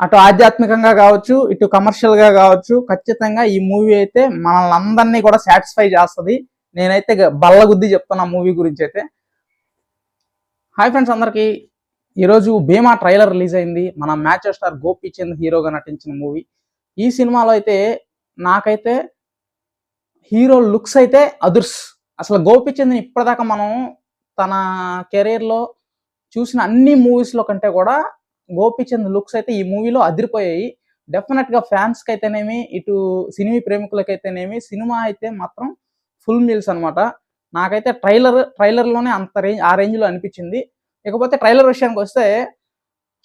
అటు ఆధ్యాత్మికంగా కావచ్చు, ఇటు కమర్షియల్ గా కావచ్చు, ఖచ్చితంగా ఈ మూవీ అయితే మనల్ని అందరినీ కూడా సాటిస్ఫై చేస్తుంది. నేనైతే బల్లగుద్ది చెప్తున్నా మూవీ గురించి అయితే. హాయ్ ఫ్రెండ్స్ అందరికి, ఈరోజు భీమా ట్రైలర్ రిలీజ్ అయింది. మన మ్యాచ్ స్టార్ గోపీచంద్ హీరోగా నటించిన మూవీ. ఈ సినిమాలో అయితే నాకైతే హీరో లుక్స్ అయితే అదుర్స్. అసలు గోపీచంద్ని ఇప్పటిదాకా మనం తన కెరీర్లో చూసిన అన్ని మూవీస్లో కంటే కూడా గోపీచంద్ లుక్స్ అయితే ఈ మూవీలో అదిరిపోయాయి. డెఫినెట్గా ఫ్యాన్స్కి అయితేనేమి, ఇటు సినిమా ప్రేమికులకైతేనేమి సినిమా అయితే మాత్రం ఫుల్ మీల్స్ అనమాట. నాకైతే ట్రైలర్లోనే అంత ఆ రేంజ్లో అనిపించింది. ఇకపోతే ట్రైలర్ విషయానికి వస్తే,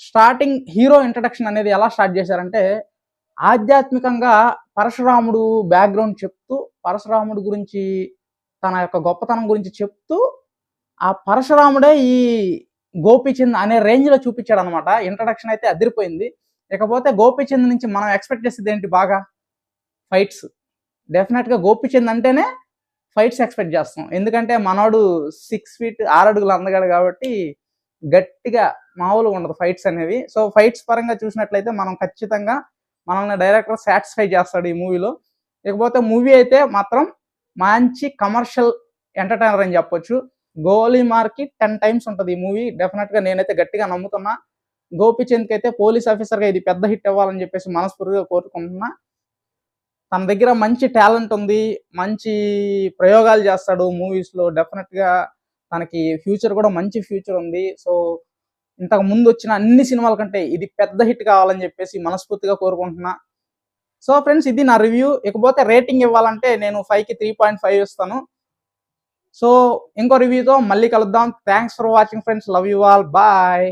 స్టార్టింగ్ హీరో ఇంట్రడక్షన్ అనేది ఎలా స్టార్ట్ చేశారంటే, ఆధ్యాత్మికంగా పరశురాముడు బ్యాక్గ్రౌండ్ చెప్తూ, పరశురాముడు గురించి తన యొక్క గొప్పతనం గురించి చెప్తూ, ఆ పరశురాముడే ఈ గోపీచంద్ అనే రేంజ్లో చూపించాడు అనమాట. ఇంట్రడక్షన్ అయితే అదిరిపోయింది. ఇకపోతే గోపీచంద్ నుంచి మనం ఎక్స్పెక్ట్ చేసేది ఏంటి? బాగా ఫైట్స్. డెఫినెట్గా గోపీచంద్ అంటేనే ఫైట్స్ ఎక్స్పెక్ట్ చేస్తాం. ఎందుకంటే మనోడు 6 ఫీట్ 6 అడుగులు అందగాడు కాబట్టి గట్టిగా మామూలుగా ఉండదు ఫైట్స్ అనేవి. సో ఫైట్స్ పరంగా చూసినట్లయితే మనం ఖచ్చితంగా మనల్ని డైరెక్టర్ సాటిస్ఫై చేస్తాడు ఈ మూవీలో. ఇకపోతే మూవీ అయితే మాత్రం మంచి కమర్షియల్ ఎంటర్టైనర్ అని చెప్పొచ్చు. గోలీమార్కి 10 టైమ్స్ ఉంటుంది ఈ మూవీ. డెఫినెట్గా నేనైతే గట్టిగా నమ్ముతున్నా. గోపీచంద్కి అయితే పోలీస్ ఆఫీసర్గా ఇది పెద్ద హిట్ అవ్వాలని చెప్పేసి మనస్ఫూర్తిగా కోరుకుంటున్నా. తన దగ్గర మంచి టాలెంట్ ఉంది, మంచి ప్రయోగాలు చేస్తాడు మూవీస్లో. డెఫినెట్గా తనకి ఫ్యూచర్ కూడా మంచి ఫ్యూచర్ ఉంది. సో ఇంతకు ముందు వచ్చిన అన్ని సినిమాల కంటే ఇది పెద్ద హిట్ కావాలని చెప్పేసి మనస్ఫూర్తిగా కోరుకుంటున్నా. సో ఫ్రెండ్స్, ఇది నా రివ్యూ. ఇకపోతే రేటింగ్ ఇవ్వాలంటే నేను 5కి 3.5 ఇస్తాను. సో ఇంకో రివ్యూతో మళ్ళీ కలుద్దాం. Thanks for watching friends. Love you all. Bye.